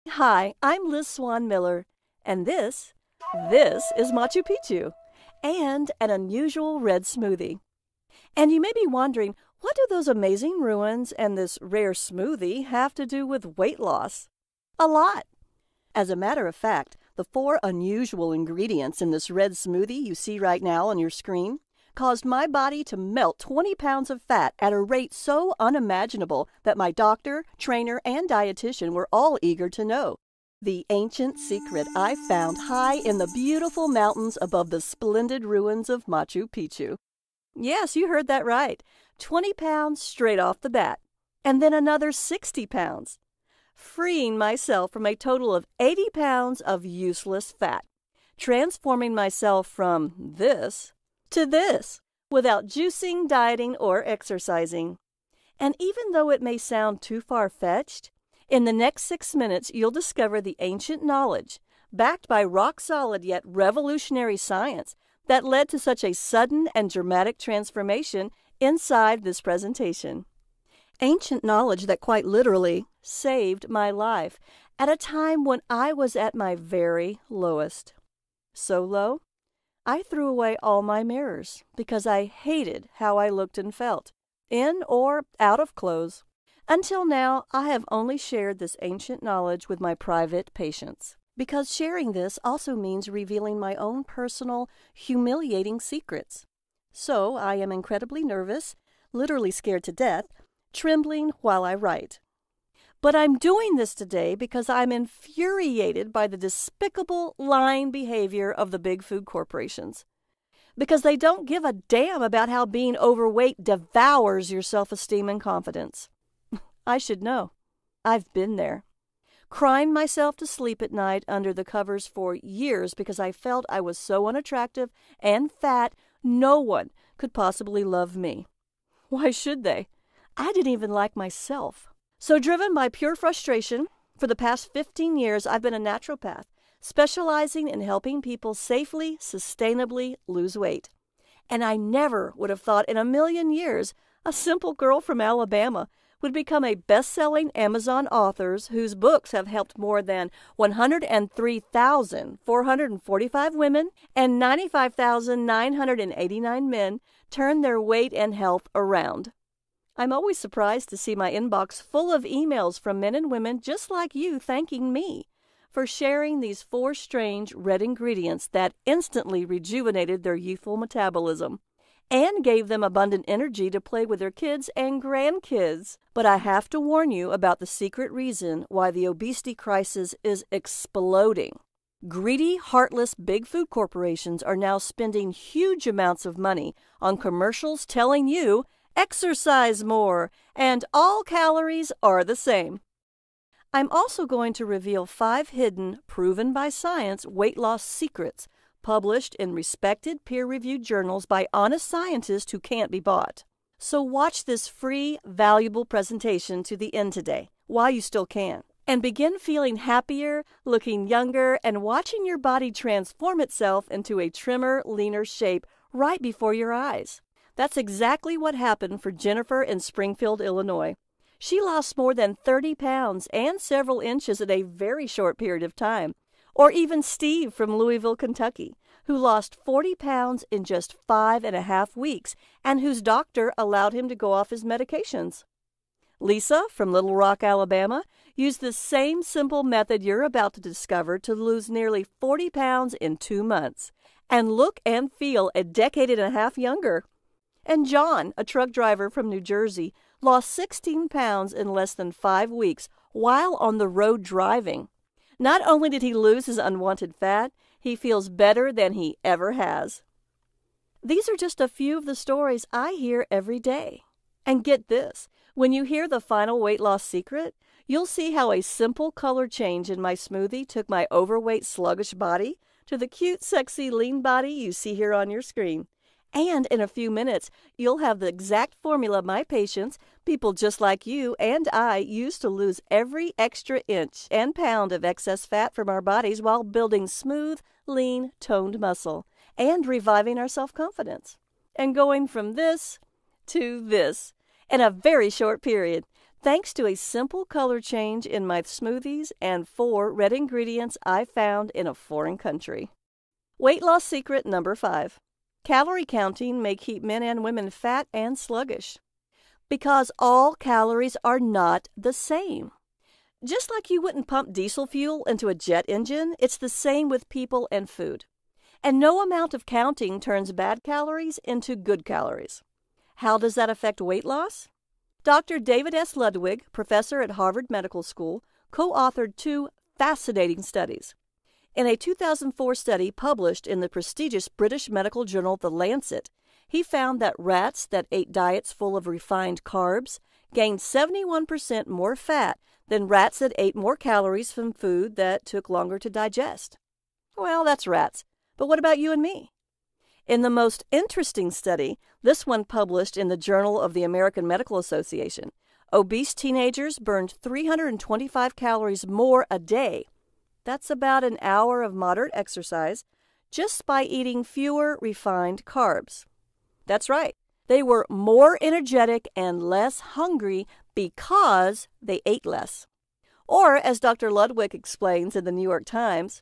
Hi, I'm Liz Swan Miller, and this is Machu Picchu, and an unusual red smoothie. And you may be wondering, what do those amazing ruins and this rare smoothie have to do with weight loss? A lot. As a matter of fact, the four unusual ingredients in this red smoothie you see right now on your screen caused my body to melt 20 pounds of fat at a rate so unimaginable that my doctor, trainer, and dietitian were all eager to know. The ancient secret I found high in the beautiful mountains above the splendid ruins of Machu Picchu. Yes, you heard that right. 20 pounds straight off the bat. And then another 60 pounds. Freeing myself from a total of 80 pounds of useless fat. Transforming myself from this to this, without juicing, dieting, or exercising. And even though it may sound too far-fetched, in the next 6 minutes you'll discover the ancient knowledge, backed by rock-solid yet revolutionary science, that led to such a sudden and dramatic transformation inside this presentation. Ancient knowledge that quite literally saved my life at a time when I was at my very lowest. So low, I threw away all my mirrors because I hated how I looked and felt, in or out of clothes. Until now, I have only shared this ancient knowledge with my private patients, because sharing this also means revealing my own personal, humiliating secrets. So I am incredibly nervous, literally scared to death, trembling while I write. But I'm doing this today because I'm infuriated by the despicable, lying behavior of the big food corporations. Because they don't give a damn about how being overweight devours your self-esteem and confidence. I should know. I've been there. Crying myself to sleep at night under the covers for years because I felt I was so unattractive and fat no one could possibly love me. Why should they? I didn't even like myself. So driven by pure frustration, for the past 15 years I've been a naturopath, specializing in helping people safely, sustainably lose weight. And I never would have thought in a million years a simple girl from Alabama would become a best-selling Amazon author whose books have helped more than 103,445 women and 95,989 men turn their weight and health around. I'm always surprised to see my inbox full of emails from men and women just like you thanking me for sharing these four strange red ingredients that instantly rejuvenated their youthful metabolism and gave them abundant energy to play with their kids and grandkids. But I have to warn you about the secret reason why the obesity crisis is exploding. Greedy, heartless big food corporations are now spending huge amounts of money on commercials telling you exercise more, and all calories are the same. I'm also going to reveal 5 hidden, proven by science weight loss secrets published in respected peer-reviewed journals by honest scientists who can't be bought. So watch this free, valuable presentation to the end today, while you still can, and begin feeling happier, looking younger, and watching your body transform itself into a trimmer, leaner shape right before your eyes. That's exactly what happened for Jennifer in Springfield, Illinois. She lost more than 30 pounds and several inches in a very short period of time. Or even Steve from Louisville, Kentucky, who lost 40 pounds in just 5.5 weeks and whose doctor allowed him to go off his medications. Lisa from Little Rock, Alabama, used the same simple method you're about to discover to lose nearly 40 pounds in 2 months and look and feel a decade and a half younger. And John, a truck driver from New Jersey, lost 16 pounds in less than 5 weeks while on the road driving. Not only did he lose his unwanted fat, he feels better than he ever has. These are just a few of the stories I hear every day. And get this, when you hear the final weight loss secret, you'll see how a simple color change in my smoothie took my overweight, sluggish body to the cute, sexy, lean body you see here on your screen. And in a few minutes, you'll have the exact formula my patients, people just like you and I, use to lose every extra inch and pound of excess fat from our bodies while building smooth, lean, toned muscle and reviving our self-confidence. And going from this to this in a very short period. thanks to a simple color change in my smoothies and 4 red ingredients I found in a foreign country. Weight loss secret number 5. Calorie counting may keep men and women fat and sluggish. Because all calories are not the same. Just like you wouldn't pump diesel fuel into a jet engine, it's the same with people and food. And no amount of counting turns bad calories into good calories. How does that affect weight loss? Dr. David S. Ludwig, professor at Harvard Medical School, co-authored 2 fascinating studies. In a 2004 study published in the prestigious British medical journal The Lancet, he found that rats that ate diets full of refined carbs gained 71% more fat than rats that ate more calories from food that took longer to digest. Well, that's rats. But what about you and me? In the most interesting study, this one published in the Journal of the American Medical Association, obese teenagers burned 325 calories more a day. That's about an hour of moderate exercise, just by eating fewer refined carbs. That's right. They were more energetic and less hungry because they ate less. Or, as Dr. Ludwig explains in the New York Times,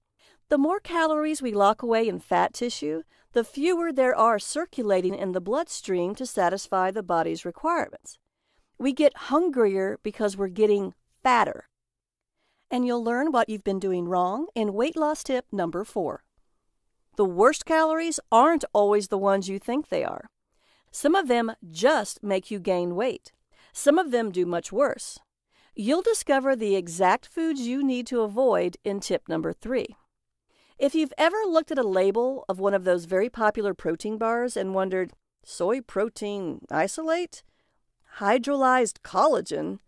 the more calories we lock away in fat tissue, the fewer there are circulating in the bloodstream to satisfy the body's requirements. We get hungrier because we're getting fatter. And you'll learn what you've been doing wrong in weight loss tip number 4. The worst calories aren't always the ones you think they are. Some of them just make you gain weight. Some of them do much worse. You'll discover the exact foods you need to avoid in tip number 3. If you've ever looked at a label of one of those very popular protein bars and wondered, soy protein isolate? Hydrolyzed collagen?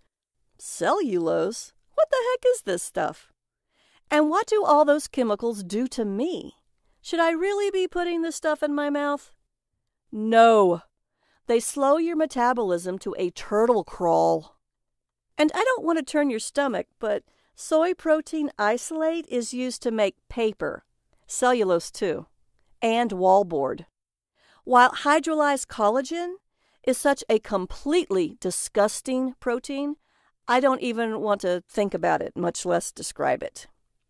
Cellulose? What the heck is this stuff? And what do all those chemicals do to me? Should I really be putting this stuff in my mouth? No. They slow your metabolism to a turtle crawl. And I don't want to turn your stomach, but soy protein isolate is used to make paper, cellulose too, and wallboard. While hydrolyzed collagen is such a completely disgusting protein, I don't even want to think about it, much less describe it.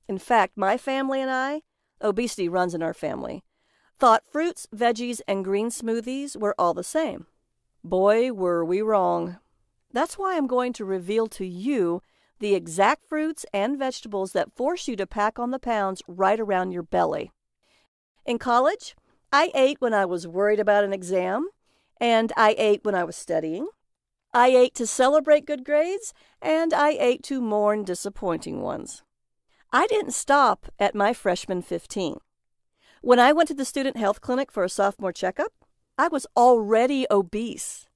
In fact, my family and I, obesity runs in our family, thought fruits, veggies, and green smoothies were all the same. Boy, were we wrong. That's why I'm going to reveal to you the exact fruits and vegetables that force you to pack on the pounds right around your belly. In college, I ate when I was worried about an exam, and I ate when I was studying. I ate to celebrate good grades, and I ate to mourn disappointing ones. I didn't stop at my freshman 15. When I went to the student health clinic for a sophomore checkup, I was already obese.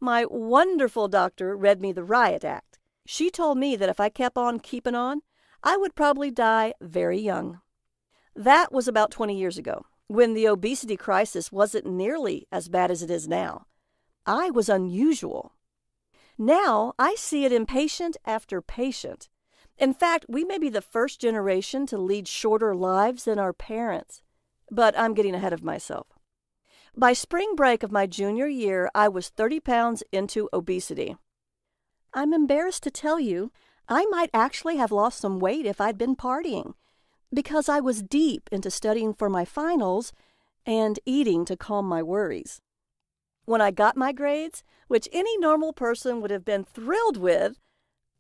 My wonderful doctor read me the riot act. She told me that if I kept on keeping on, I would probably die very young. That was about 20 years ago, when the obesity crisis wasn't nearly as bad as it is now. I was unusual. Now I see it in patient after patient. In fact, we may be the first generation to lead shorter lives than our parents. But I'm getting ahead of myself. By spring break of my junior year, I was 30 pounds into obesity. I'm embarrassed to tell you, I might actually have lost some weight if I'd been partying, because I was deep into studying for my finals and eating to calm my worries. When I got my grades, which any normal person would have been thrilled with,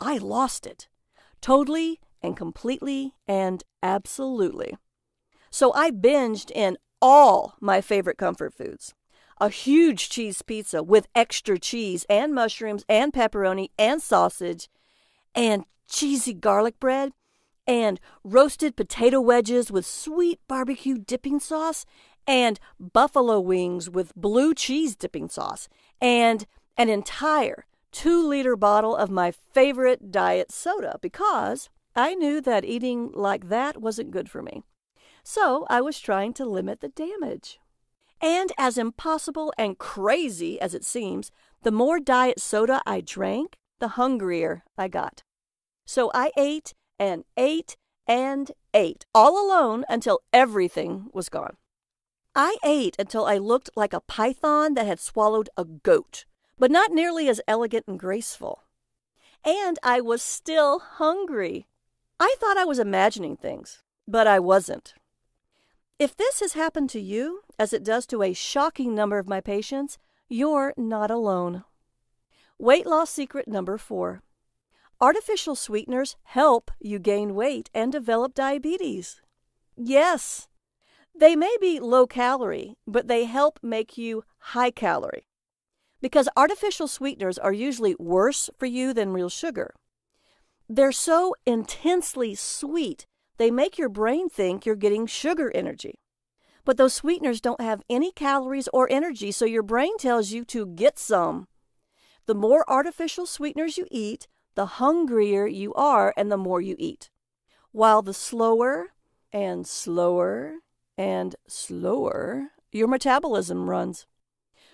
I lost it. Totally and completely and absolutely. So I binged in all my favorite comfort foods. A huge cheese pizza with extra cheese and mushrooms and pepperoni and sausage and cheesy garlic bread and roasted potato wedges with sweet barbecue dipping sauce and buffalo wings with blue cheese dipping sauce and an entire 2-liter bottle of my favorite diet soda because I knew that eating like that wasn't good for me. So I was trying to limit the damage. And as impossible and crazy as it seems, the more diet soda I drank, the hungrier I got. So I ate and ate and ate, all alone until everything was gone. I ate until I looked like a python that had swallowed a goat, but not nearly as elegant and graceful. And I was still hungry. I thought I was imagining things, but I wasn't. If this has happened to you, as it does to a shocking number of my patients, you're not alone. Weight loss secret number 4. Artificial sweeteners help you gain weight and develop diabetes. Yes, they may be low calorie, but they help make you high calorie. Because artificial sweeteners are usually worse for you than real sugar. They're so intensely sweet, they make your brain think you're getting sugar energy. But those sweeteners don't have any calories or energy, so your brain tells you to get some. The more artificial sweeteners you eat, the hungrier you are and the more you eat. While the slower and slower and slower your metabolism runs.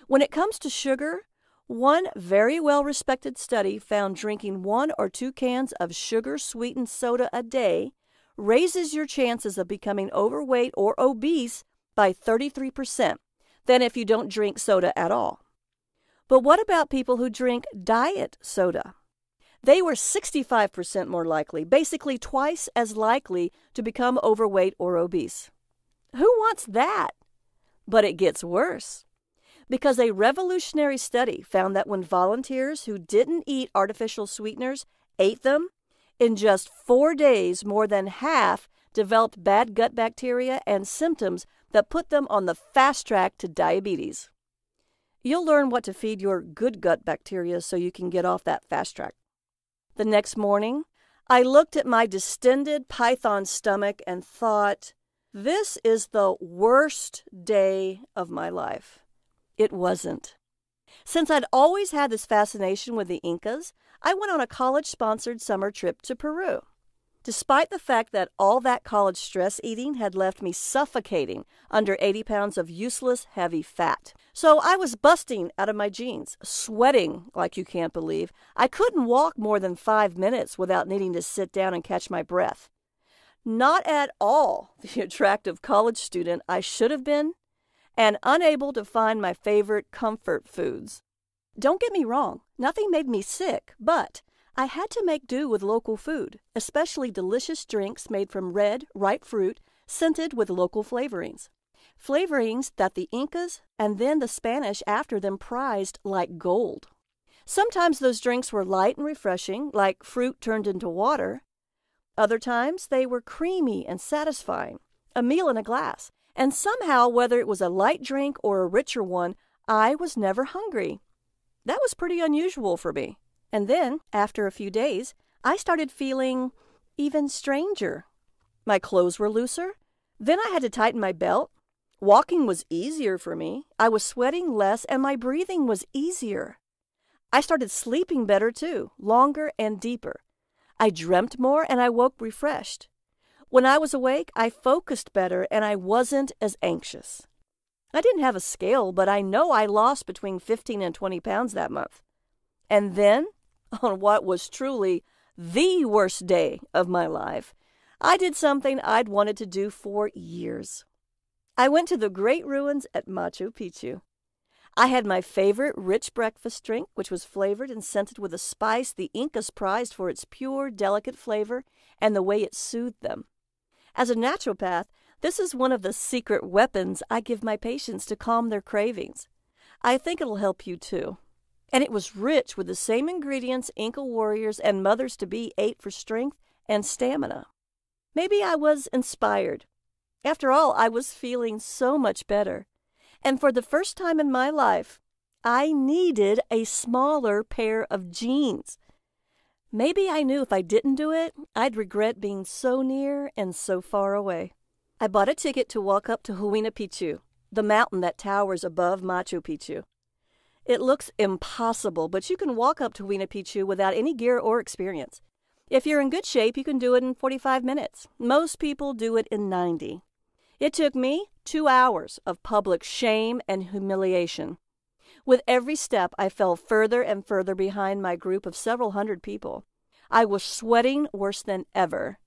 When it comes to sugar, one very well-respected study found drinking 1 or 2 cans of sugar-sweetened soda a day raises your chances of becoming overweight or obese by 33% than if you don't drink soda at all. But what about people who drink diet soda? They were 65% more likely, basically twice as likely to become overweight or obese. Who wants that? But it gets worse. Because a revolutionary study found that when volunteers who didn't eat artificial sweeteners ate them, in just 4 days, more than half developed bad gut bacteria and symptoms that put them on the fast track to diabetes. You'll learn what to feed your good gut bacteria so you can get off that fast track. The next morning, I looked at my distended python stomach and thought, this is the worst day of my life. It wasn't. Since I'd always had this fascination with the Incas, I went on a college-sponsored summer trip to Peru. Despite the fact that all that college stress eating had left me suffocating under 80 pounds of useless, heavy fat. So I was busting out of my jeans, sweating like you can't believe. I couldn't walk more than 5 minutes without needing to sit down and catch my breath. Not at all the attractive college student I should have been, and unable to find my favorite comfort foods. Don't get me wrong, nothing made me sick, but I had to make do with local food, especially delicious drinks made from red, ripe fruit, scented with local flavorings. Flavorings that the Incas and then the Spanish after them prized like gold. Sometimes those drinks were light and refreshing, like fruit turned into water. Other times they were creamy and satisfying, a meal in a glass. And somehow, whether it was a light drink or a richer one, I was never hungry. That was pretty unusual for me. And then, after a few days, I started feeling even stranger. My clothes were looser. Then I had to tighten my belt. Walking was easier for me. I was sweating less, and my breathing was easier. I started sleeping better, too, longer and deeper. I dreamt more, and I woke refreshed. When I was awake, I focused better, and I wasn't as anxious. I didn't have a scale, but I know I lost between 15 and 20 pounds that month. And then, on what was truly the worst day of my life, I did something I'd wanted to do for years. I went to the great ruins at Machu Picchu. I had my favorite rich breakfast drink, which was flavored and scented with a spice the Incas prized for its pure, delicate flavor and the way it soothed them. As a naturopath, this is one of the secret weapons I give my patients to calm their cravings. I think it'll help you too. And it was rich with the same ingredients Inca warriors and mothers-to-be ate for strength and stamina. Maybe I was inspired. After all, I was feeling so much better. And for the first time in my life, I needed a smaller pair of jeans. Maybe I knew if I didn't do it, I'd regret being so near and so far away. I bought a ticket to walk up to Huayna Picchu, the mountain that towers above Machu Picchu. It looks impossible, but you can walk up to Huayna Picchu without any gear or experience. If you're in good shape, you can do it in 45 minutes. Most people do it in 90. It took me 2 hours of public shame and humiliation. With every step, I fell further and further behind my group of several hundred people. I was sweating worse than ever.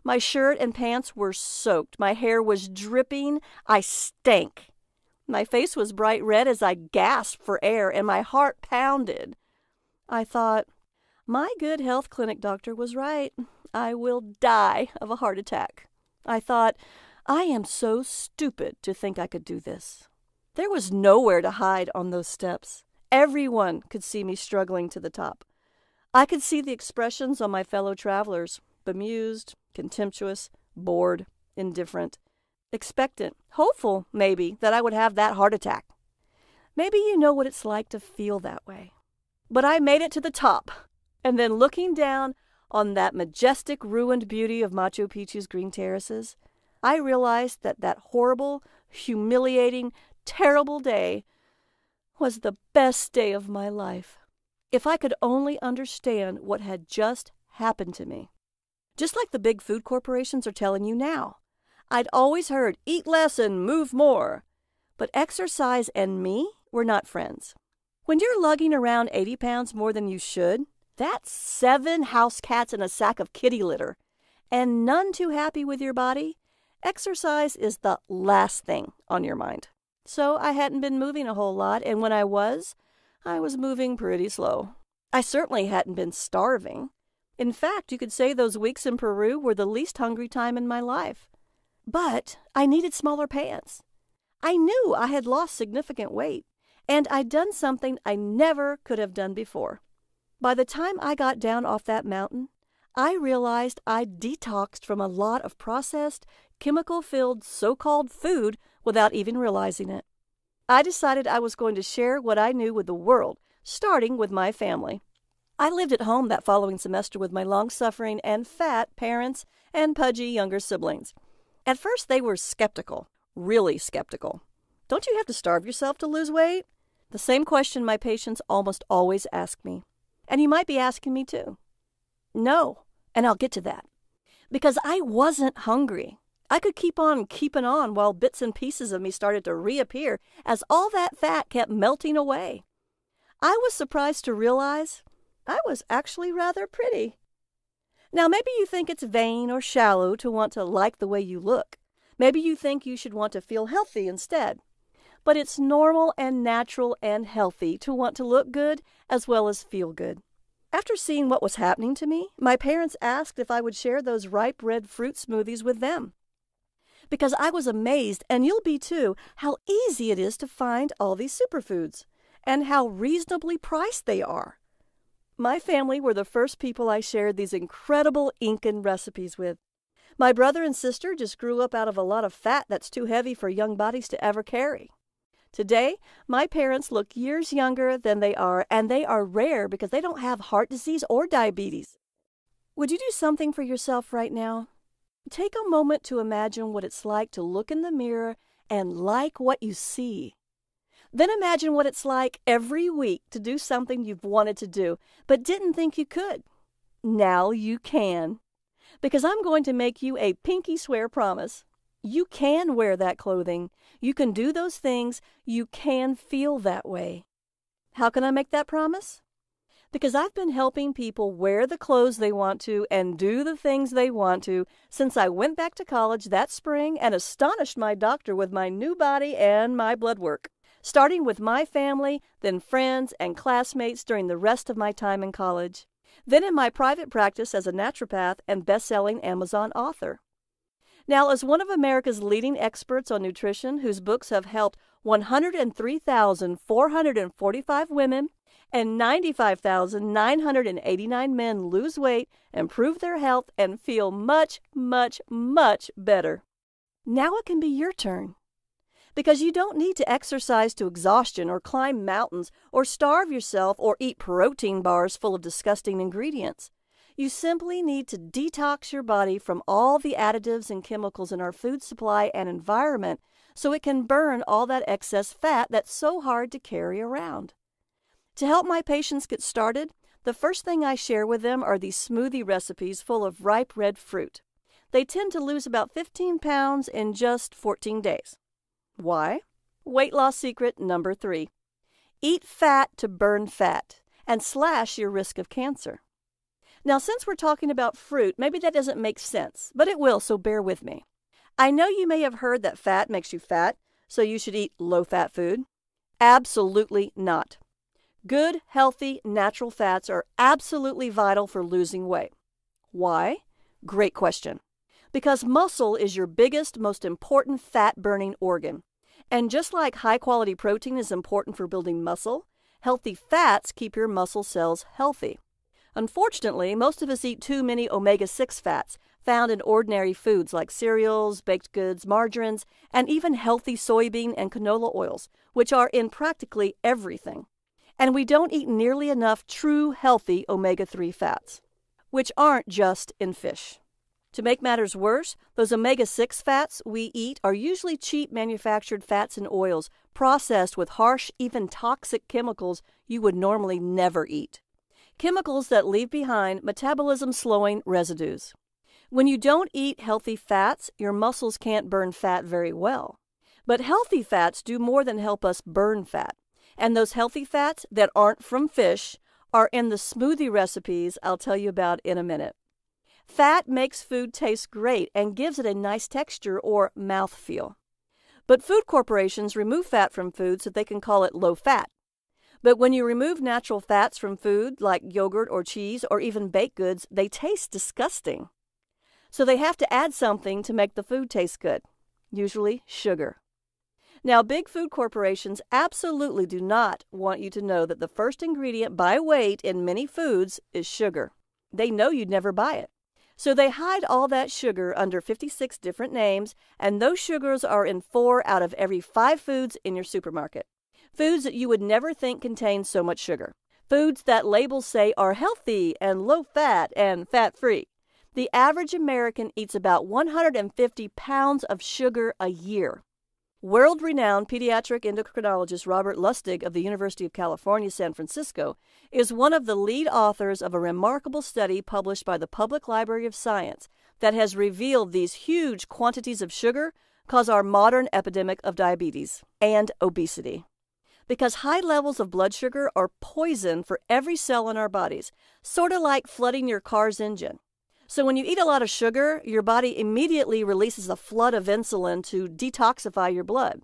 My shirt and pants were soaked. My hair was dripping. I stank. My face was bright red as I gasped for air, and my heart pounded. I thought, My good health clinic doctor was right. I will die of a heart attack. I thought, I am so stupid to think I could do this. There was nowhere to hide on those steps. Everyone could see me struggling to the top. I could see the expressions on my fellow travelers, bemused, contemptuous, bored, indifferent, expectant, hopeful, maybe, that I would have that heart attack. Maybe you know what it's like to feel that way. But I made it to the top, and then looking down on that majestic ruined beauty of Machu Picchu's green terraces, I realized that that horrible, humiliating, terrible day was the best day of my life. If I could only understand what had just happened to me. Just like the big food corporations are telling you now. I'd always heard, eat less and move more. But exercise and me were not friends. When you're lugging around 80 pounds more than you should, that's 7 house cats and a sack of kitty litter, and none too happy with your body, exercise is the last thing on your mind. So I hadn't been moving a whole lot, and when I was moving pretty slow. I certainly hadn't been starving. In fact, you could say those weeks in Peru were the least hungry time in my life. But I needed smaller pants. I knew I had lost significant weight, and I'd done something I never could have done before. By the time I got down off that mountain, I realized I'd detoxed from a lot of processed, chemical-filled so-called food without even realizing it. I decided I was going to share what I knew with the world, starting with my family. I lived at home that following semester with my long-suffering and fat parents and pudgy younger siblings. At first they were skeptical, really skeptical. Don't you have to starve yourself to lose weight? The same question my patients almost always ask me. And you might be asking me too. No, and I'll get to that. Because I wasn't hungry. I could keep on keeping on while bits and pieces of me started to reappear as all that fat kept melting away. I was surprised to realize I was actually rather pretty. Now, maybe you think it's vain or shallow to want to like the way you look. Maybe you think you should want to feel healthy instead. But it's normal and natural and healthy to want to look good as well as feel good. After seeing what was happening to me, my parents asked if I would share those ripe red fruit smoothies with them. Because I was amazed, and you'll be too, how easy it is to find all these superfoods, and how reasonably priced they are. My family were the first people I shared these incredible Incan recipes with. My brother and sister just grew up out of a lot of fat that's too heavy for young bodies to ever carry. Today, my parents look years younger than they are, and they are rare because they don't have heart disease or diabetes. Would you do something for yourself right now? Take a moment to imagine what it's like to look in the mirror and like what you see. Then imagine what it's like every week to do something you've wanted to do, but didn't think you could. Now you can. Because I'm going to make you a pinky swear promise. You can wear that clothing. You can do those things. You can feel that way. How can I make that promise? Because I've been helping people wear the clothes they want to and do the things they want to since I went back to college that spring and astonished my doctor with my new body and my blood work, starting with my family, then friends and classmates during the rest of my time in college, then in my private practice as a naturopath and best-selling Amazon author. Now, as one of America's leading experts on nutrition whose books have helped 103,445 women and 95,989 men lose weight, improve their health, and feel much, much, much better. Now it can be your turn. Because you don't need to exercise to exhaustion or climb mountains or starve yourself or eat protein bars full of disgusting ingredients. You simply need to detox your body from all the additives and chemicals in our food supply and environment so it can burn all that excess fat that's so hard to carry around. To help my patients get started, the first thing I share with them are these smoothie recipes full of ripe red fruit. They tend to lose about 15 pounds in just 14 days. Why? Weight loss secret number 3. Eat fat to burn fat and slash your risk of cancer. Now, since we're talking about fruit, maybe that doesn't make sense, but it will, so bear with me. I know you may have heard that fat makes you fat, so you should eat low-fat food. Absolutely not. Good, healthy, natural fats are absolutely vital for losing weight. Why? Great question. Because muscle is your biggest, most important fat-burning organ. And just like high-quality protein is important for building muscle, healthy fats keep your muscle cells healthy. Unfortunately, most of us eat too many omega-6 fats found in ordinary foods like cereals, baked goods, margarines, and even healthy soybean and canola oils, which are in practically everything. And we don't eat nearly enough true healthy omega-3 fats, which aren't just in fish. To make matters worse, those omega-6 fats we eat are usually cheap manufactured fats and oils processed with harsh, even toxic chemicals you would normally never eat. Chemicals that leave behind metabolism-slowing residues. When you don't eat healthy fats, your muscles can't burn fat very well. But healthy fats do more than help us burn fat. And those healthy fats that aren't from fish are in the smoothie recipes I'll tell you about in a minute. Fat makes food taste great and gives it a nice texture or mouthfeel. But food corporations remove fat from food so they can call it low fat. But when you remove natural fats from food like yogurt or cheese or even baked goods, they taste disgusting. So they have to add something to make the food taste good, usually sugar. Now, big food corporations absolutely do not want you to know that the first ingredient by weight in many foods is sugar. They know you'd never buy it. So they hide all that sugar under 56 different names, and those sugars are in 4 out of every 5 foods in your supermarket. Foods that you would never think contain so much sugar. Foods that labels say are healthy and low-fat and fat-free. The average American eats about 150 pounds of sugar a year. World-renowned pediatric endocrinologist Robert Lustig of the University of California, San Francisco, is one of the lead authors of a remarkable study published by the Public Library of Science that has revealed these huge quantities of sugar cause our modern epidemic of diabetes and obesity. Because high levels of blood sugar are poison for every cell in our bodies, sort of like flooding your car's engine. So when you eat a lot of sugar, your body immediately releases a flood of insulin to detoxify your blood.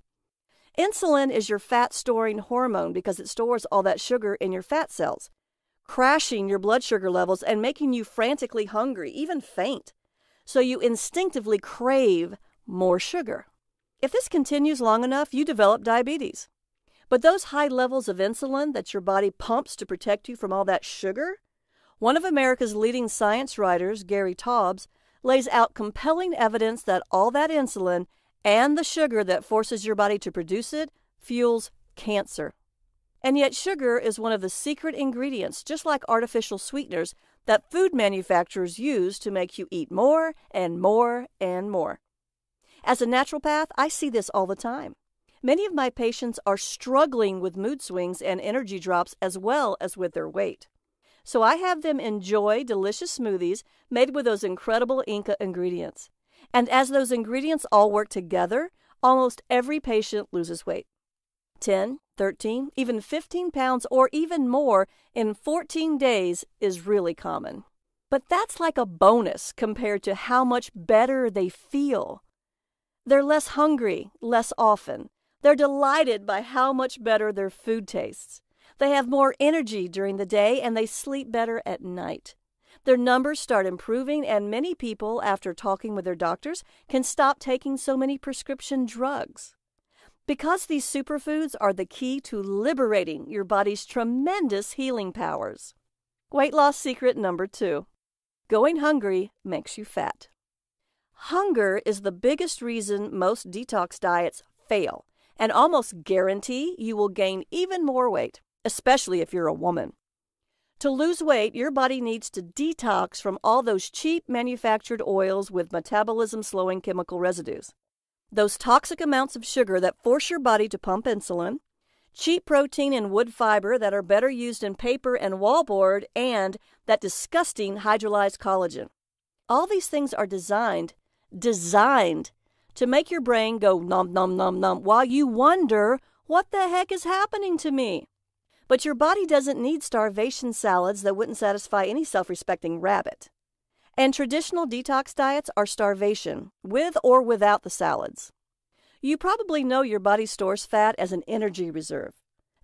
Insulin is your fat-storing hormone because it stores all that sugar in your fat cells, crashing your blood sugar levels and making you frantically hungry, even faint. So you instinctively crave more sugar. If this continues long enough, you develop diabetes. But those high levels of insulin that your body pumps to protect you from all that sugar, one of America's leading science writers, Gary Taubes, lays out compelling evidence that all that insulin and the sugar that forces your body to produce it fuels cancer. And yet sugar is one of the secret ingredients, just like artificial sweeteners, that food manufacturers use to make you eat more and more and more. As a naturopath, I see this all the time. Many of my patients are struggling with mood swings and energy drops as well as with their weight. So I have them enjoy delicious smoothies made with those incredible Inca ingredients. And as those ingredients all work together, almost every patient loses weight. 10, 13, even 15 pounds or even more in 14 days is really common. But that's like a bonus compared to how much better they feel. They're less hungry, less often. They're delighted by how much better their food tastes. They have more energy during the day and they sleep better at night. Their numbers start improving, and many people, after talking with their doctors, can stop taking so many prescription drugs. Because these superfoods are the key to liberating your body's tremendous healing powers. Weight loss secret number 2. Going hungry makes you fat. Hunger is the biggest reason most detox diets fail, and almost guarantee you will gain even more weight, especially if you're a woman. To lose weight, your body needs to detox from all those cheap manufactured oils with metabolism-slowing chemical residues. Those toxic amounts of sugar that force your body to pump insulin, cheap protein and wood fiber that are better used in paper and wallboard, and that disgusting hydrolyzed collagen. All these things are designed to make your brain go nom nom nom nom while you wonder, what the heck is happening to me? But your body doesn't need starvation salads that wouldn't satisfy any self-respecting rabbit. And traditional detox diets are starvation, with or without the salads. You probably know your body stores fat as an energy reserve.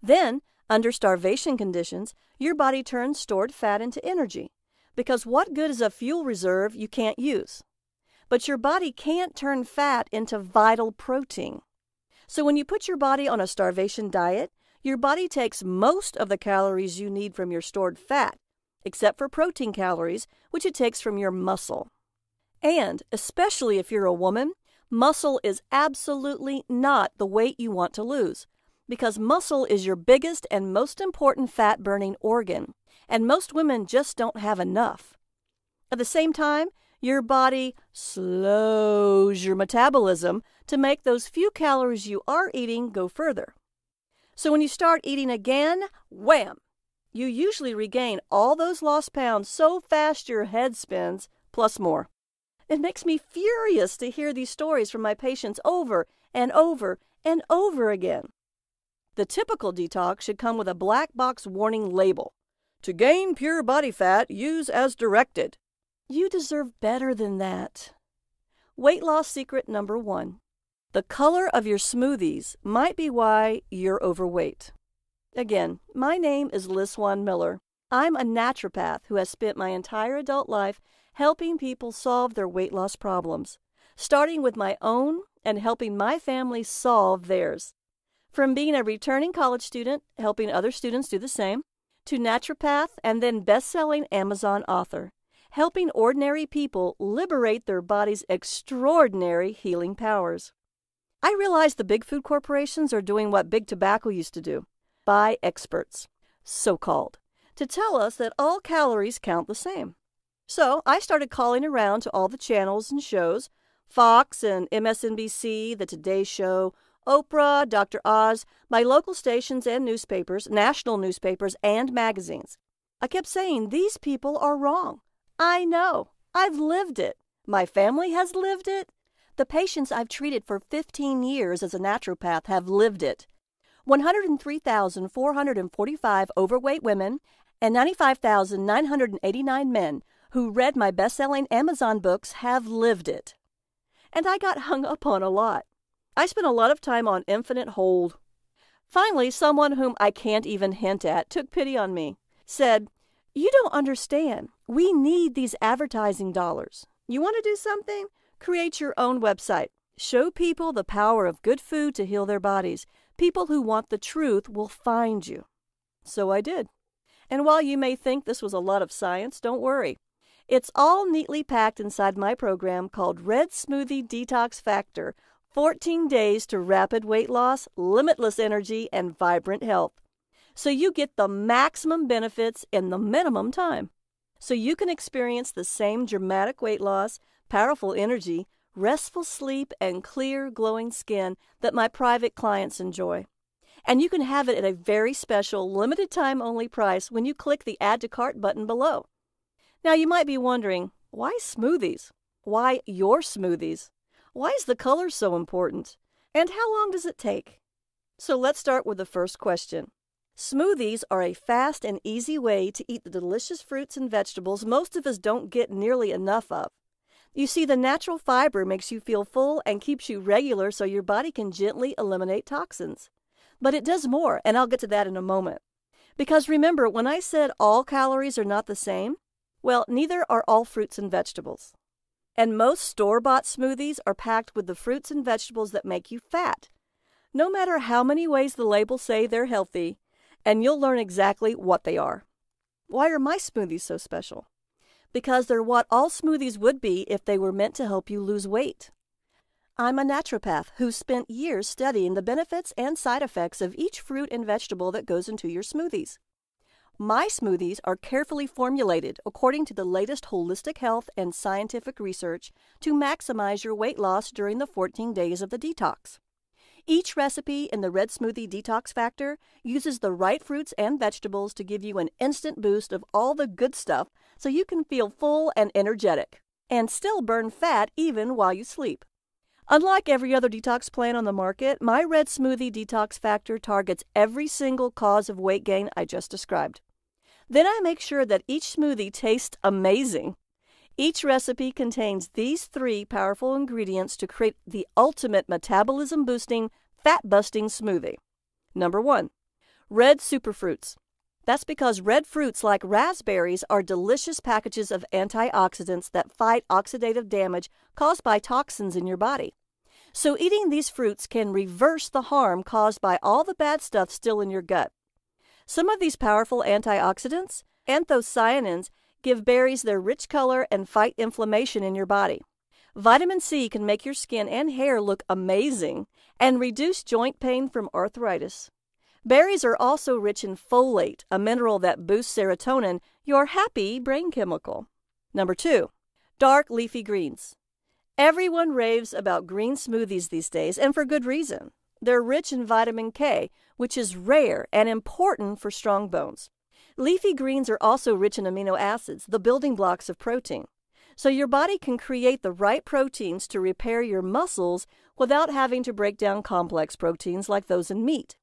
Then, Under starvation conditions, your body turns stored fat into energy, because what good is a fuel reserve you can't use? But your body can't turn fat into vital protein. So when you put your body on a starvation diet, your body takes most of the calories you need from your stored fat, except for protein calories, which it takes from your muscle. And, especially if you're a woman, muscle is absolutely not the weight you want to lose, because muscle is your biggest and most important fat-burning organ, and most women just don't have enough. At the same time, your body slows your metabolism to make those few calories you are eating go further. So when you start eating again, wham! You usually regain all those lost pounds so fast your head spins, plus more. It makes me furious to hear these stories from my patients over and over and over again. The typical detox should come with a black box warning label. To gain pure body fat, use as directed. You deserve better than that. Weight loss secret number 1. The color of your smoothies might be why you're overweight. Again, my name is Liz Swan Miller. I'm a naturopath who has spent my entire adult life helping people solve their weight loss problems, starting with my own and helping my family solve theirs. From being a returning college student, helping other students do the same, to naturopath and then best-selling Amazon author, helping ordinary people liberate their body's extraordinary healing powers. I realize the big food corporations are doing what big tobacco used to do, buy experts, so-called, to tell us that all calories count the same. So I started calling around to all the channels and shows, Fox and MSNBC, The Today Show, Oprah, Dr. Oz, my local stations and newspapers, national newspapers, and magazines. I kept saying, these people are wrong. I know. I've lived it. My family has lived it. The patients I've treated for 15 years as a naturopath have lived it. 103,445 overweight women and 95,989 men who read my best-selling Amazon books have lived it. And I got hung up on a lot. I spent a lot of time on infinite hold. Finally, someone whom I can't even hint at took pity on me, said, "You don't understand. We need these advertising dollars. You want to do something? Create your own website. Show people the power of good food to heal their bodies. People who want the truth will find you." So I did. And while you may think this was a lot of science, don't worry. It's all neatly packed inside my program called Red Smoothie Detox Factor, 14 days to rapid weight loss, limitless energy, and vibrant health. So you get the maximum benefits in the minimum time. So you can experience the same dramatic weight loss, powerful energy, restful sleep, and clear, glowing skin that my private clients enjoy. And you can have it at a very special, limited time only price when you click the Add to Cart button below. Now you might be wondering, why smoothies? Why your smoothies? Why is the color so important? And how long does it take? So let's start with the first question. Smoothies are a fast and easy way to eat the delicious fruits and vegetables most of us don't get nearly enough of. You see, the natural fiber makes you feel full and keeps you regular so your body can gently eliminate toxins. But it does more, and I'll get to that in a moment. Because remember, when I said all calories are not the same, well, neither are all fruits and vegetables. And most store-bought smoothies are packed with the fruits and vegetables that make you fat, no matter how many ways the labels say they're healthy, and you'll learn exactly what they are. Why are my smoothies so special? Because they're what all smoothies would be if they were meant to help you lose weight. I'm a naturopath who spent years studying the benefits and side effects of each fruit and vegetable that goes into your smoothies. My smoothies are carefully formulated according to the latest holistic health and scientific research to maximize your weight loss during the 14 days of the detox. Each recipe in the Red Smoothie Detox Factor uses the right fruits and vegetables to give you an instant boost of all the good stuff so you can feel full and energetic, and still burn fat even while you sleep. Unlike every other detox plan on the market, my Red Smoothie Detox Factor targets every single cause of weight gain I just described. Then I make sure that each smoothie tastes amazing. Each recipe contains these 3 powerful ingredients to create the ultimate metabolism-boosting, fat-busting smoothie. Number 1, Red superfruits. That's because red fruits like raspberries are delicious packages of antioxidants that fight oxidative damage caused by toxins in your body. So eating these fruits can reverse the harm caused by all the bad stuff still in your gut. Some of these powerful antioxidants, anthocyanins, give berries their rich color and fight inflammation in your body. Vitamin C can make your skin and hair look amazing and reduce joint pain from arthritis. Berries are also rich in folate, a mineral that boosts serotonin, your happy brain chemical. Number 2, dark leafy greens. Everyone raves about green smoothies these days, and for good reason. They're rich in vitamin K, which is rare and important for strong bones. Leafy greens are also rich in amino acids, the building blocks of protein. So your body can create the right proteins to repair your muscles without having to break down complex proteins like those in meat.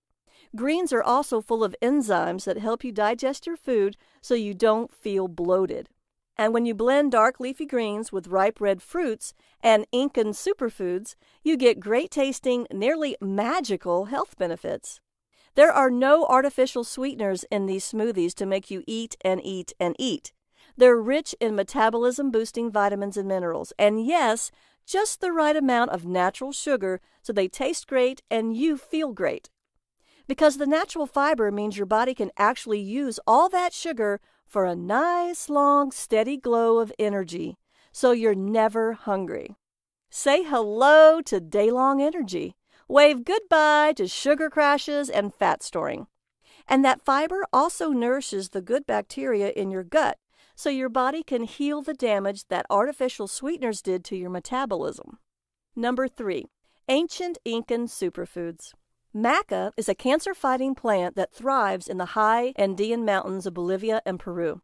Greens are also full of enzymes that help you digest your food so you don't feel bloated. And when you blend dark leafy greens with ripe red fruits and Incan superfoods, you get great tasting, nearly magical health benefits. There are no artificial sweeteners in these smoothies to make you eat and eat and eat. They're rich in metabolism-boosting vitamins and minerals, and yes, just the right amount of natural sugar so they taste great and you feel great. Because the natural fiber means your body can actually use all that sugar for a nice, long, steady glow of energy, so you're never hungry. Say hello to day-long energy. Wave goodbye to sugar crashes and fat storing. And that fiber also nourishes the good bacteria in your gut, so your body can heal the damage that artificial sweeteners did to your metabolism. Number 3, ancient Incan superfoods. Maca is a cancer-fighting plant that thrives in the high Andean mountains of Bolivia and Peru.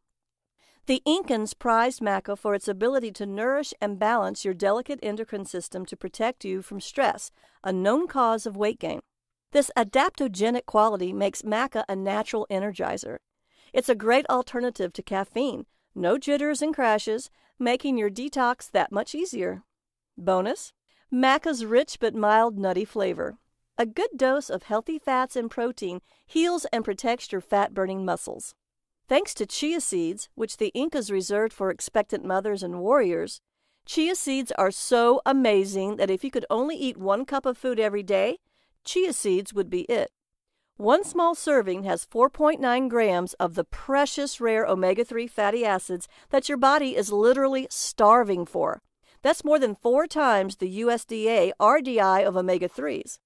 The Incans prized maca for its ability to nourish and balance your delicate endocrine system to protect you from stress, a known cause of weight gain. This adaptogenic quality makes maca a natural energizer. It's a great alternative to caffeine, no jitters and crashes, making your detox that much easier. Bonus, maca's rich but mild nutty flavor. A good dose of healthy fats and protein heals and protects your fat-burning muscles. Thanks to chia seeds, which the Incas reserved for expectant mothers and warriors, chia seeds are so amazing that if you could only eat 1 cup of food every day, chia seeds would be it. 1 small serving has 4.9 grams of the precious rare omega-3 fatty acids that your body is literally starving for. That's more than 4 times the USDA RDI of omega-3s.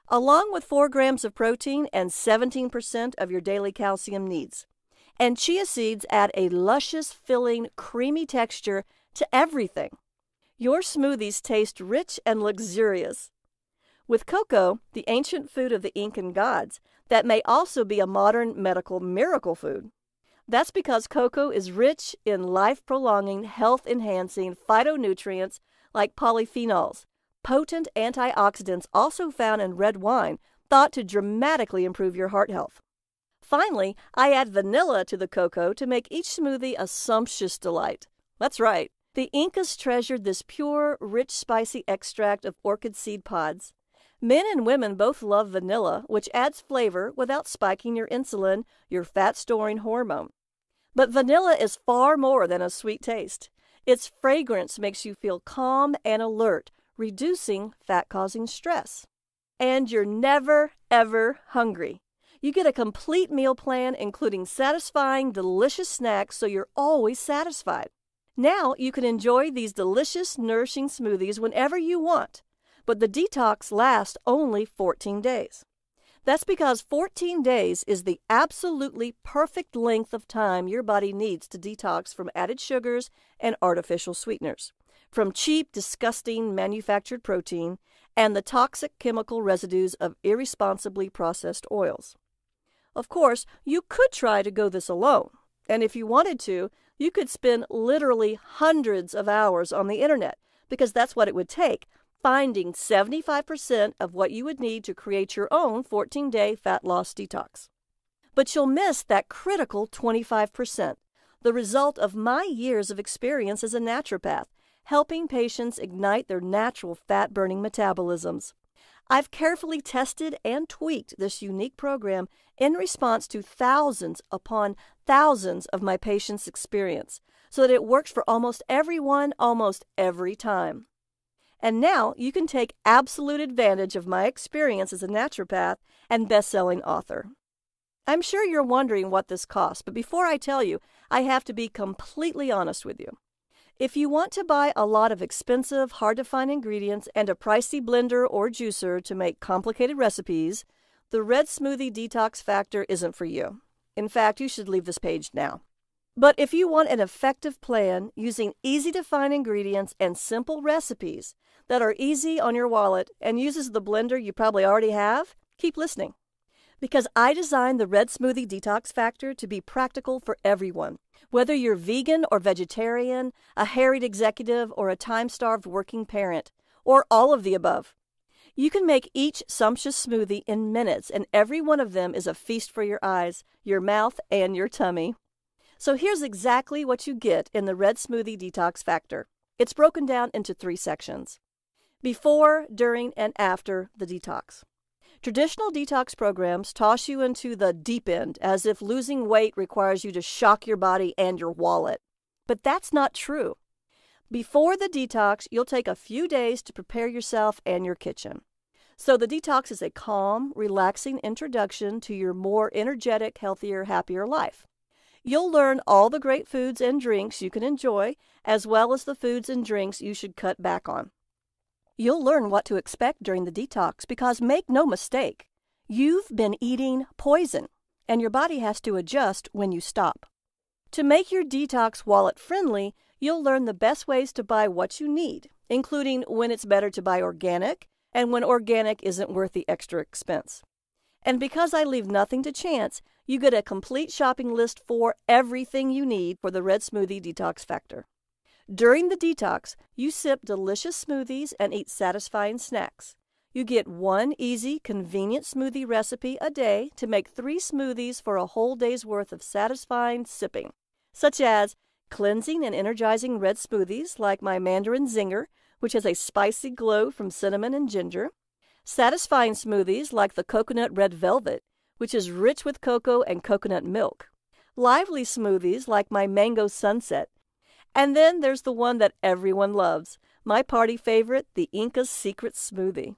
Along with 4 grams of protein and 17% of your daily calcium needs. And chia seeds add a luscious, filling, creamy texture to everything. Your smoothies taste rich and luxurious. With cocoa, the ancient food of the Incan gods, that may also be a modern medical miracle food. That's because cocoa is rich in life-prolonging, health-enhancing phytonutrients like polyphenols, potent antioxidants also found in red wine, thought to dramatically improve your heart health. Finally, I add vanilla to the cocoa to make each smoothie a sumptuous delight. That's right, the Incas treasured this pure, rich, spicy extract of orchid seed pods. Men and women both love vanilla, which adds flavor without spiking your insulin, your fat-storing hormone. But vanilla is far more than a sweet taste. Its fragrance makes you feel calm and alert, reducing fat-causing stress. And you're never, ever hungry. You get a complete meal plan including satisfying, delicious snacks so you're always satisfied. Now you can enjoy these delicious, nourishing smoothies whenever you want, but the detox lasts only 14 days. That's because 14 days is the absolutely perfect length of time your body needs to detox from added sugars and artificial sweeteners, from cheap, disgusting manufactured protein, and the toxic chemical residues of irresponsibly processed oils. Of course, you could try to go this alone, and if you wanted to, you could spend literally hundreds of hours on the internet, because that's what it would take, finding 75% of what you would need to create your own 14-day fat loss detox. But you'll miss that critical 25%, the result of my years of experience as a naturopath, helping patients ignite their natural fat-burning metabolisms. I've carefully tested and tweaked this unique program in response to thousands upon thousands of my patients' experience so that it works for almost everyone almost every time. And now you can take absolute advantage of my experience as a naturopath and best-selling author. I'm sure you're wondering what this costs, but before I tell you, I have to be completely honest with you. If you want to buy a lot of expensive, hard-to-find ingredients and a pricey blender or juicer to make complicated recipes, the Red Smoothie Detox Factor isn't for you. In fact, you should leave this page now. But if you want an effective plan using easy-to-find ingredients and simple recipes that are easy on your wallet and uses the blender you probably already have, keep listening. Because I designed the Red Smoothie Detox Factor to be practical for everyone, whether you're vegan or vegetarian, a harried executive, or a time-starved working parent, or all of the above. You can make each sumptuous smoothie in minutes, and every one of them is a feast for your eyes, your mouth, and your tummy. So here's exactly what you get in the Red Smoothie Detox Factor. It's broken down into 3 sections: before, during, and after the detox. Traditional detox programs toss you into the deep end as if losing weight requires you to shock your body and your wallet. But that's not true. Before the detox, you'll take a few days to prepare yourself and your kitchen. So the detox is a calm, relaxing introduction to your more energetic, healthier, happier life. You'll learn all the great foods and drinks you can enjoy, as well as the foods and drinks you should cut back on. You'll learn what to expect during the detox because make no mistake, you've been eating poison, and your body has to adjust when you stop. To make your detox wallet friendly, you'll learn the best ways to buy what you need, including when it's better to buy organic and when organic isn't worth the extra expense. And because I leave nothing to chance, you get a complete shopping list for everything you need for the Red Smoothie Detox Factor. During the detox, you sip delicious smoothies and eat satisfying snacks. You get 1 easy, convenient smoothie recipe a day to make 3 smoothies for a whole day's worth of satisfying sipping, such as cleansing and energizing red smoothies like my Mandarin Zinger, which has a spicy glow from cinnamon and ginger, satisfying smoothies like the Coconut Red Velvet, which is rich with cocoa and coconut milk, lively smoothies like my Mango Sunset, and then there's the one that everyone loves, my party favorite, the Inca's Secret Smoothie.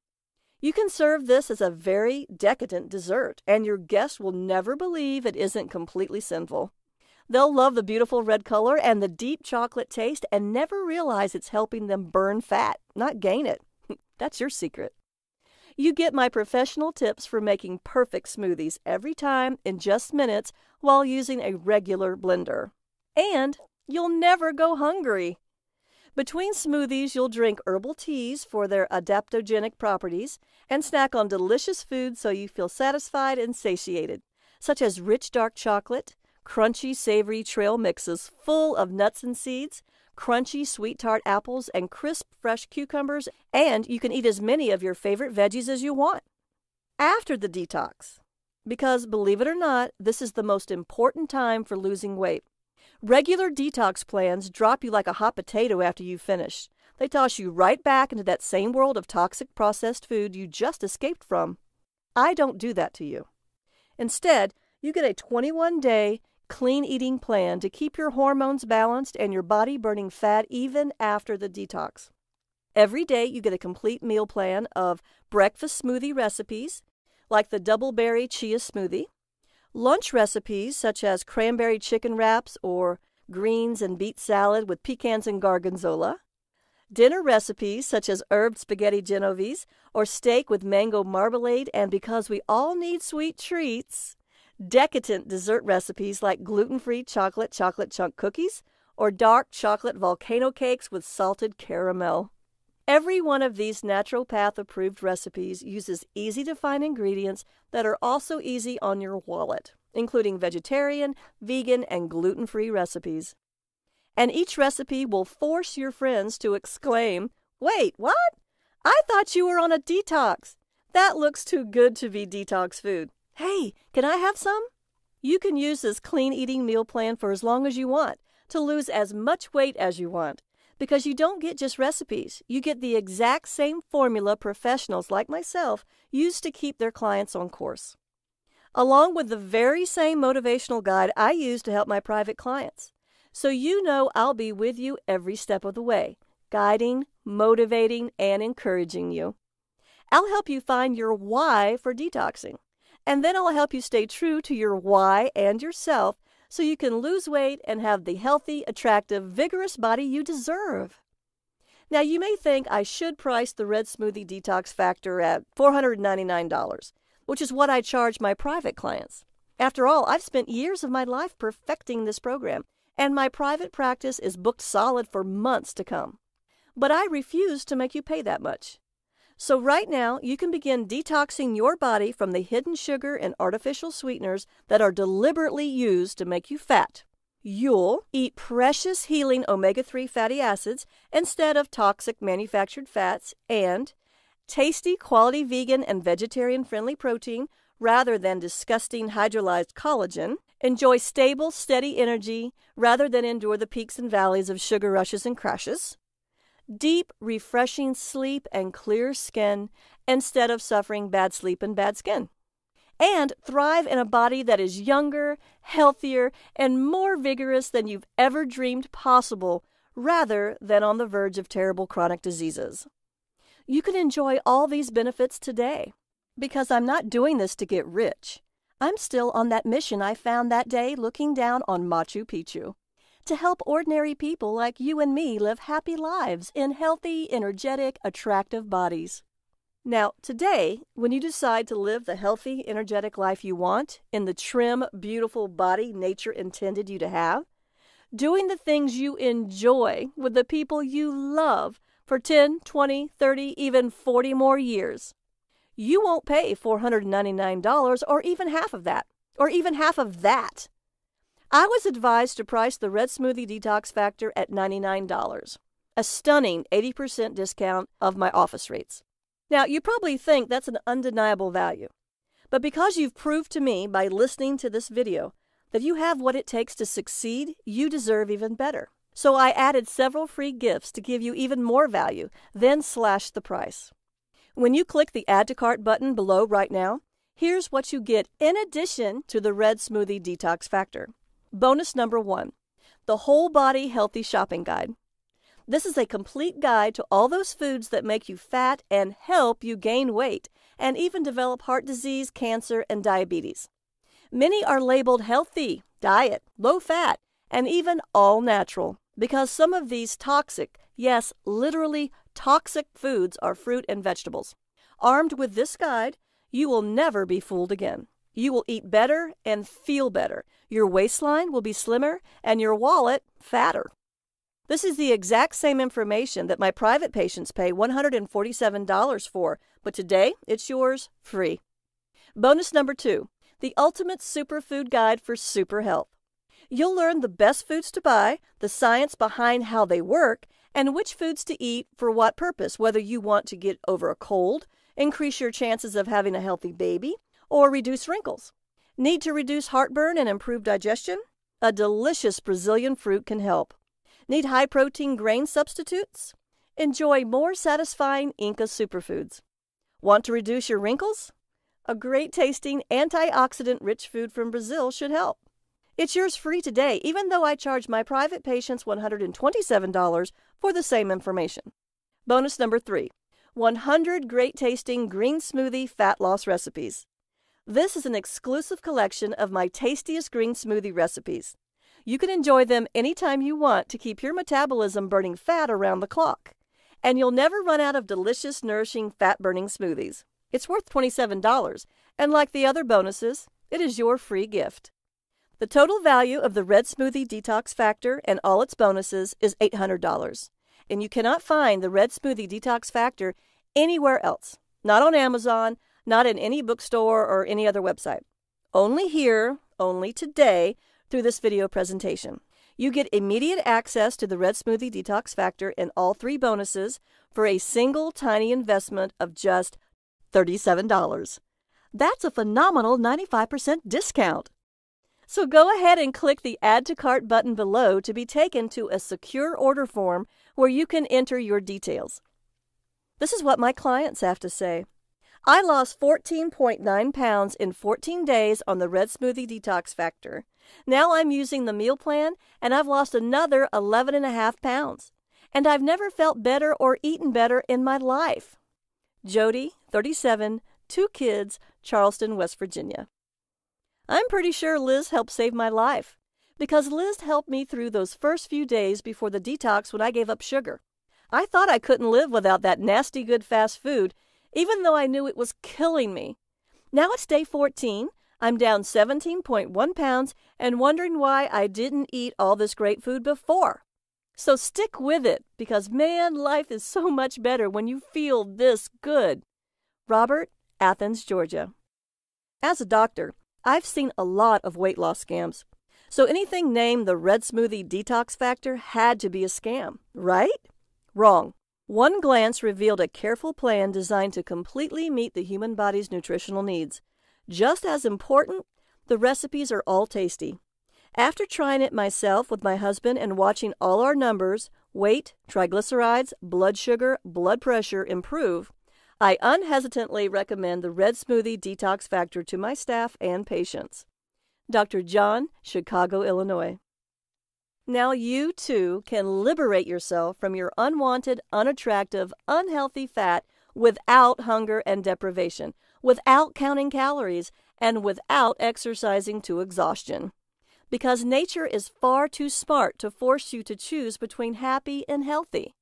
You can serve this as a very decadent dessert, and your guests will never believe it isn't completely sinful. They'll love the beautiful red color and the deep chocolate taste and never realize it's helping them burn fat, not gain it. That's your secret. You get my professional tips for making perfect smoothies every time in just minutes while using a regular blender. And you'll never go hungry. Between smoothies, you'll drink herbal teas for their adaptogenic properties and snack on delicious foods so you feel satisfied and satiated, such as rich dark chocolate, crunchy savory trail mixes full of nuts and seeds, crunchy sweet tart apples, and crisp fresh cucumbers, and you can eat as many of your favorite veggies as you want. After the detox, because believe it or not, this is the most important time for losing weight. Regular detox plans drop you like a hot potato after you finish. They toss you right back into that same world of toxic processed food you just escaped from. I don't do that to you. Instead, you get a 21-day clean eating plan to keep your hormones balanced and your body burning fat even after the detox. Every day you get a complete meal plan of breakfast smoothie recipes, like the double berry chia smoothie, lunch recipes such as cranberry chicken wraps or greens and beet salad with pecans and gorgonzola, dinner recipes such as herbed spaghetti genovese or steak with mango marmalade, and because we all need sweet treats, decadent dessert recipes like gluten-free chocolate chunk cookies or dark chocolate volcano cakes with salted caramel. Every one of these naturopath-approved recipes uses easy-to-find ingredients that are also easy on your wallet, including vegetarian, vegan, and gluten-free recipes. And each recipe will force your friends to exclaim, "Wait, what? I thought you were on a detox. That looks too good to be detox food. Hey, can I have some?" You can use this clean eating meal plan for as long as you want to lose as much weight as you want, because you don't get just recipes. You get the exact same formula professionals like myself use to keep their clients on course, along with the very same motivational guide I use to help my private clients. So you know I'll be with you every step of the way, guiding, motivating, and encouraging you. I'll help you find your why for detoxing, and then I'll help you stay true to your why and yourself so you can lose weight and have the healthy, attractive, vigorous body you deserve. Now, you may think I should price the Red Smoothie Detox Factor at $499, which is what I charge my private clients. After all, I've spent years of my life perfecting this program, and my private practice is booked solid for months to come. But I refuse to make you pay that much. So right now, you can begin detoxing your body from the hidden sugar and artificial sweeteners that are deliberately used to make you fat. You'll eat precious healing omega-3 fatty acids instead of toxic manufactured fats, and tasty quality vegan and vegetarian-friendly protein rather than disgusting hydrolyzed collagen. Enjoy stable, steady energy rather than endure the peaks and valleys of sugar rushes and crashes. Deep, refreshing sleep and clear skin instead of suffering bad sleep and bad skin. And thrive in a body that is younger, healthier, and more vigorous than you've ever dreamed possible, rather than on the verge of terrible chronic diseases. You can enjoy all these benefits today, because I'm not doing this to get rich. I'm still on that mission I found that day looking down on Machu Picchu, to help ordinary people like you and me live happy lives in healthy, energetic, attractive bodies. Now, today, when you decide to live the healthy, energetic life you want in the trim, beautiful body nature intended you to have, doing the things you enjoy with the people you love for 10, 20, 30, even 40 more years, you won't pay $499 or even half of that, I was advised to price the Red Smoothie Detox Factor at $99, a stunning 80% discount of my office rates. Now, you probably think that's an undeniable value, but because you've proved to me by listening to this video that you have what it takes to succeed, you deserve even better. So I added several free gifts to give you even more value, then slashed the price. When you click the Add to Cart button below right now, here's what you get in addition to the Red Smoothie Detox Factor. Bonus number 1, the Whole Body Healthy Shopping Guide. This is a complete guide to all those foods that make you fat and help you gain weight, and even develop heart disease, cancer, and diabetes. Many are labeled healthy, diet, low fat, and even all natural, because some of these toxic, yes, literally toxic foods are fruit and vegetables. Armed with this guide, you will never be fooled again. You will eat better and feel better. Your waistline will be slimmer and your wallet fatter. This is the exact same information that my private patients pay $147 for, but today it's yours free. Bonus number 2, the Ultimate Superfood Guide for Super Health. You'll learn the best foods to buy, the science behind how they work, and which foods to eat for what purpose, whether you want to get over a cold, increase your chances of having a healthy baby, or reduce wrinkles. Need to reduce heartburn and improve digestion? A delicious Brazilian fruit can help. Need high-protein grain substitutes? Enjoy more satisfying Inca superfoods. Want to reduce your wrinkles? A great-tasting, antioxidant-rich food from Brazil should help. It's yours free today, even though I charge my private patients $127 for the same information. Bonus number 3, 100 great-tasting green smoothie fat loss recipes. This is an exclusive collection of my tastiest green smoothie recipes. You can enjoy them anytime you want to keep your metabolism burning fat around the clock. And you'll never run out of delicious, nourishing, fat-burning smoothies. It's worth $27, and like the other bonuses, it is your free gift. The total value of the Red Smoothie Detox Factor and all its bonuses is $800. And you cannot find the Red Smoothie Detox Factor anywhere else. Not on Amazon, not in any bookstore or any other website. Only here, only today, through this video presentation. You get immediate access to the Red Smoothie Detox Factor and all 3 bonuses for a single tiny investment of just $37. That's a phenomenal 95% discount. So go ahead and click the Add to Cart button below to be taken to a secure order form where you can enter your details. This is what my clients have to say. I lost 14.9 pounds in 14 days on the Red Smoothie Detox Factor. Now I'm using the meal plan, and I've lost another 11.5 pounds. And I've never felt better or eaten better in my life. Jody, 37, 2 kids, Charleston, West Virginia. I'm pretty sure Liz helped save my life, because Liz helped me through those first few days before the detox when I gave up sugar. I thought I couldn't live without that nasty good fast food, even though I knew it was killing me. Now it's day 14, I'm down 17.1 pounds and wondering why I didn't eat all this great food before. So stick with it, because man, life is so much better when you feel this good. Robert, Athens, Georgia. As a doctor, I've seen a lot of weight loss scams. So anything named the Red Smoothie Detox Factor had to be a scam, right? Wrong. One glance revealed a careful plan designed to completely meet the human body's nutritional needs. Just as important, the recipes are all tasty. After trying it myself with my husband and watching all our numbers, weight, triglycerides, blood sugar, blood pressure improve, I unhesitantly recommend the Red Smoothie Detox Factor to my staff and patients. Dr. John, Chicago, Illinois. Now you, too, can liberate yourself from your unwanted, unattractive, unhealthy fat without hunger and deprivation, without counting calories, and without exercising to exhaustion. Because nature is far too smart to force you to choose between happy and healthy.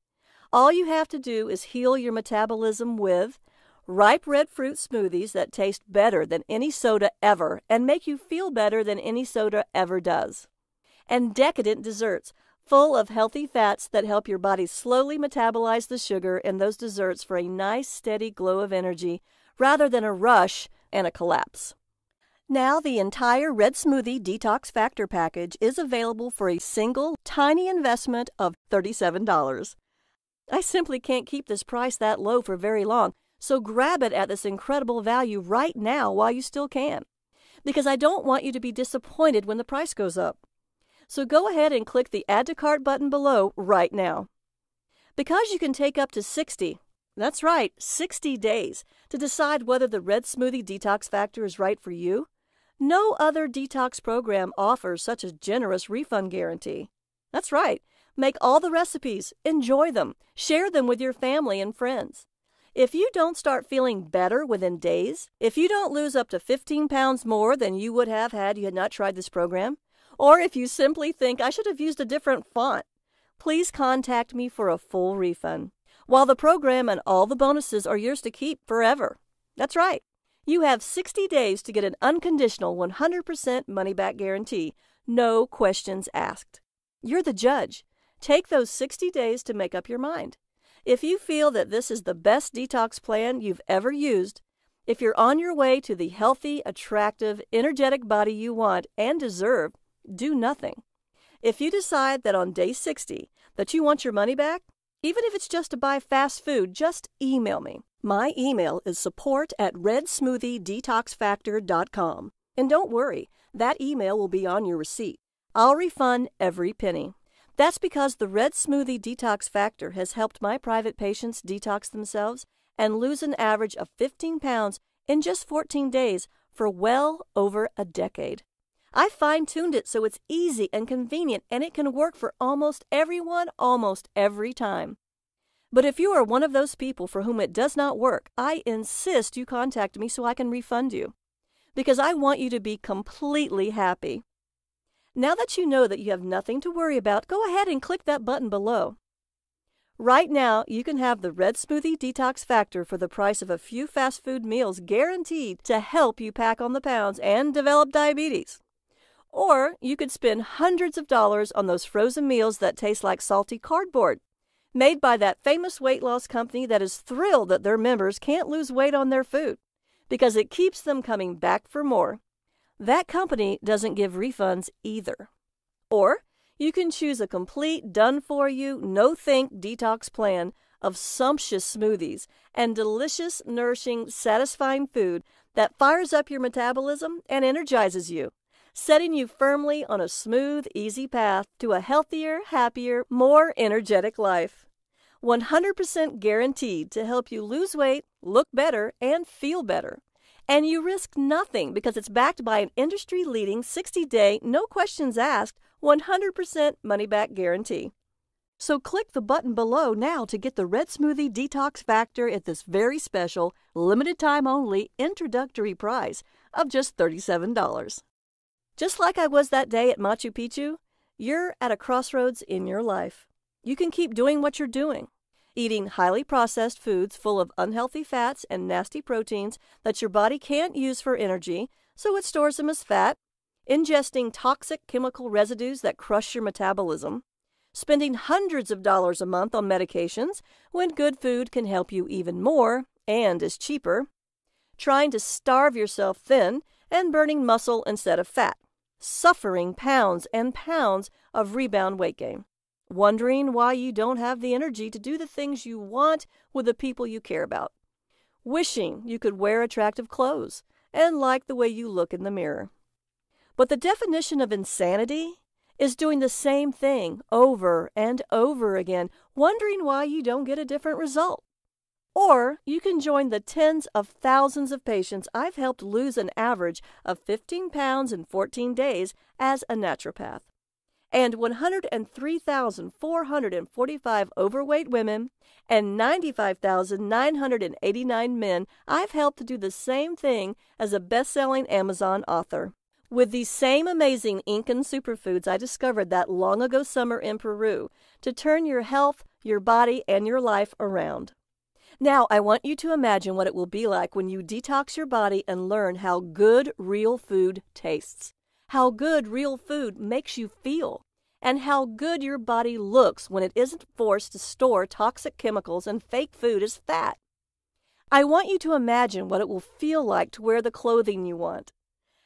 All you have to do is heal your metabolism with ripe red fruit smoothies that taste better than any soda ever and make you feel better than any soda ever does. And decadent desserts full of healthy fats that help your body slowly metabolize the sugar in those desserts for a nice, steady glow of energy rather than a rush and a collapse. Now the entire Red Smoothie Detox Factor package is available for a single, tiny investment of $37. I simply can't keep this price that low for very long, so grab it at this incredible value right now while you still can, because I don't want you to be disappointed when the price goes up. So go ahead and click the Add to Cart button below right now. Because you can take up to 60, that's right, 60 days, to decide whether the Red Smoothie Detox Factor is right for you, no other detox program offers such a generous refund guarantee. That's right. Make all the recipes, enjoy them, share them with your family and friends. If you don't start feeling better within days, if you don't lose up to 15 pounds more than you would have had you had not tried this program, or if you simply think I should have used a different font, please contact me for a full refund, while the program and all the bonuses are yours to keep forever. That's right. You have 60 days to get an unconditional 100% money-back guarantee, no questions asked. You're the judge. Take those 60 days to make up your mind. If you feel that this is the best detox plan you've ever used, if you're on your way to the healthy, attractive, energetic body you want and deserve, do nothing. If you decide that on day 60 that you want your money back, even if it's just to buy fast food, just email me. My email is support@redsmoothiedetoxfactor.com. And don't worry, that email will be on your receipt. I'll refund every penny. That's because the Red Smoothie Detox Factor has helped my private patients detox themselves and lose an average of 15 pounds in just 14 days for well over a decade. I fine-tuned it so it's easy and convenient, and it can work for almost everyone almost every time. But if you are one of those people for whom it does not work, I insist you contact me so I can refund you, because I want you to be completely happy. Now that you know that you have nothing to worry about, go ahead and click that button below. Right now, you can have the Red Smoothie Detox Factor for the price of a few fast food meals, guaranteed to help you pack on the pounds and develop diabetes. Or you could spend hundreds of dollars on those frozen meals that taste like salty cardboard, made by that famous weight loss company that is thrilled that their members can't lose weight on their food, because it keeps them coming back for more. That company doesn't give refunds either. Or you can choose a complete, done-for-you, no-think detox plan of sumptuous smoothies and delicious, nourishing, satisfying food that fires up your metabolism and energizes you. setting you firmly on a smooth, easy path to a healthier, happier, more energetic life. 100% guaranteed to help you lose weight, look better, and feel better. And you risk nothing because it's backed by an industry-leading 60-day, no questions asked, 100% money-back guarantee. So click the button below now to get the Red Smoothie Detox Factor at this very special, limited-time-only introductory price of just $37. Just like I was that day at Machu Picchu, you're at a crossroads in your life. You can keep doing what you're doing, eating highly processed foods full of unhealthy fats and nasty proteins that your body can't use for energy, so it stores them as fat, ingesting toxic chemical residues that crush your metabolism, spending hundreds of dollars a month on medications when good food can help you even more and is cheaper, trying to starve yourself thin and burning muscle instead of fat, suffering pounds and pounds of rebound weight gain, wondering why you don't have the energy to do the things you want with the people you care about, wishing you could wear attractive clothes and like the way you look in the mirror. But the definition of insanity is doing the same thing over and over again, wondering why you don't get a different result. Or you can join the tens of thousands of patients I've helped lose an average of 15 pounds in 14 days as a naturopath, and 103,445 overweight women and 95,989 men I've helped to do the same thing as a best-selling Amazon author. With these same amazing Incan superfoods I discovered that long ago summer in Peru to turn your health, your body, and your life around. Now, I want you to imagine what it will be like when you detox your body and learn how good real food tastes, how good real food makes you feel, and how good your body looks when it isn't forced to store toxic chemicals and fake food as fat. I want you to imagine what it will feel like to wear the clothing you want,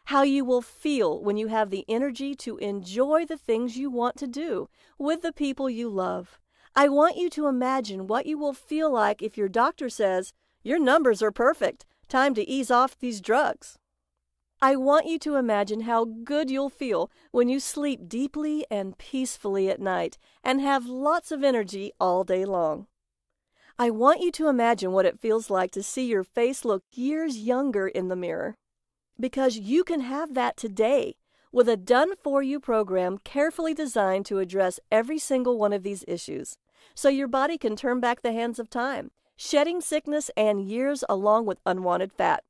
how you will feel when you have the energy to enjoy the things you want to do with the people you love. I want you to imagine what you will feel like if your doctor says, "Your numbers are perfect, time to ease off these drugs." I want you to imagine how good you'll feel when you sleep deeply and peacefully at night and have lots of energy all day long. I want you to imagine what it feels like to see your face look years younger in the mirror. Because you can have that today with a done-for-you program carefully designed to address every single one of these issues, so your body can turn back the hands of time, shedding sickness and years along with unwanted fat.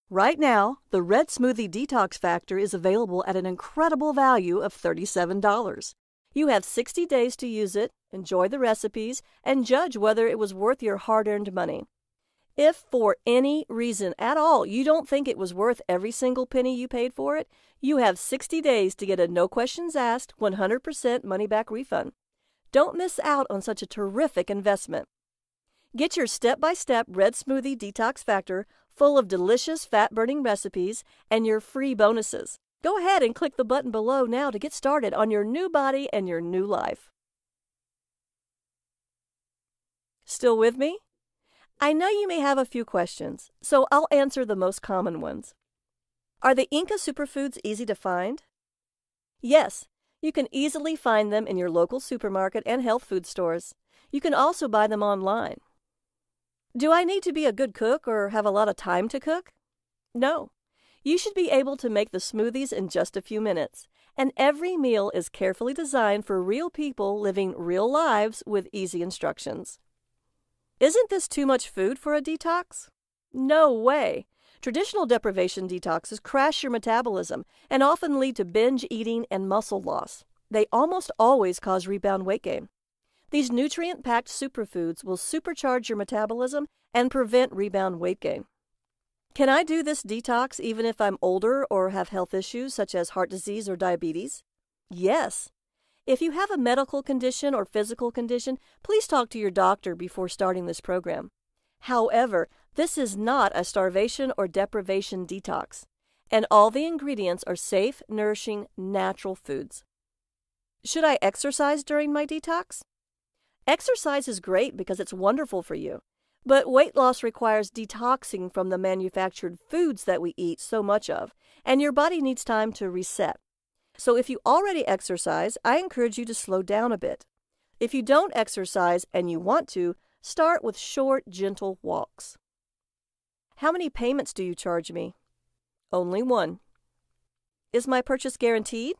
Right now, the Red Smoothie Detox Factor is available at an incredible value of $37. You have 60 days to use it, enjoy the recipes, and judge whether it was worth your hard-earned money. If for any reason at all you don't think it was worth every single penny you paid for it, you have 60 days to get a no questions asked 100% money-back refund. Don't miss out on such a terrific investment. Get your step-by-step Red Smoothie Detox Factor full of delicious fat-burning recipes and your free bonuses. Go ahead and click the button below now to get started on your new body and your new life. Still with me? I know you may have a few questions, so I'll answer the most common ones. Are the Inca superfoods easy to find? Yes, you can easily find them in your local supermarket and health food stores. You can also buy them online. Do I need to be a good cook or have a lot of time to cook? No. You should be able to make the smoothies in just a few minutes, and every meal is carefully designed for real people living real lives with easy instructions. Isn't this too much food for a detox? No way! Traditional deprivation detoxes crash your metabolism and often lead to binge eating and muscle loss. They almost always cause rebound weight gain. These nutrient-packed superfoods will supercharge your metabolism and prevent rebound weight gain. Can I do this detox even if I'm older or have health issues such as heart disease or diabetes? Yes. If you have a medical condition or physical condition, please talk to your doctor before starting this program. However, this is not a starvation or deprivation detox, and all the ingredients are safe, nourishing, natural foods. Should I exercise during my detox? Exercise is great because it's wonderful for you, But weight loss requires detoxing from the manufactured foods that we eat so much of, and your body needs time to reset. So if you already exercise, I encourage you to slow down a bit. If you don't exercise and you want to, start with short, gentle walks. How many payments do you charge me? Only one. Is my purchase guaranteed?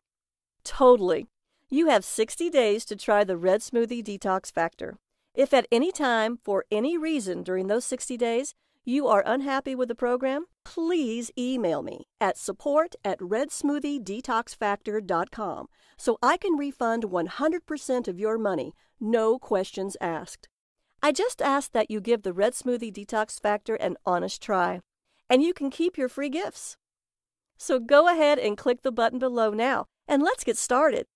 Totally. You have 60 days to try the Red Smoothie Detox Factor. If at any time, for any reason during those 60 days, you are unhappy with the program, please email me at support@redsmoothiedetoxfactor.com so I can refund 100% of your money, no questions asked. I just ask that you give the Red Smoothie Detox Factor an honest try, and you can keep your free gifts. So go ahead and click the button below now, and let's get started.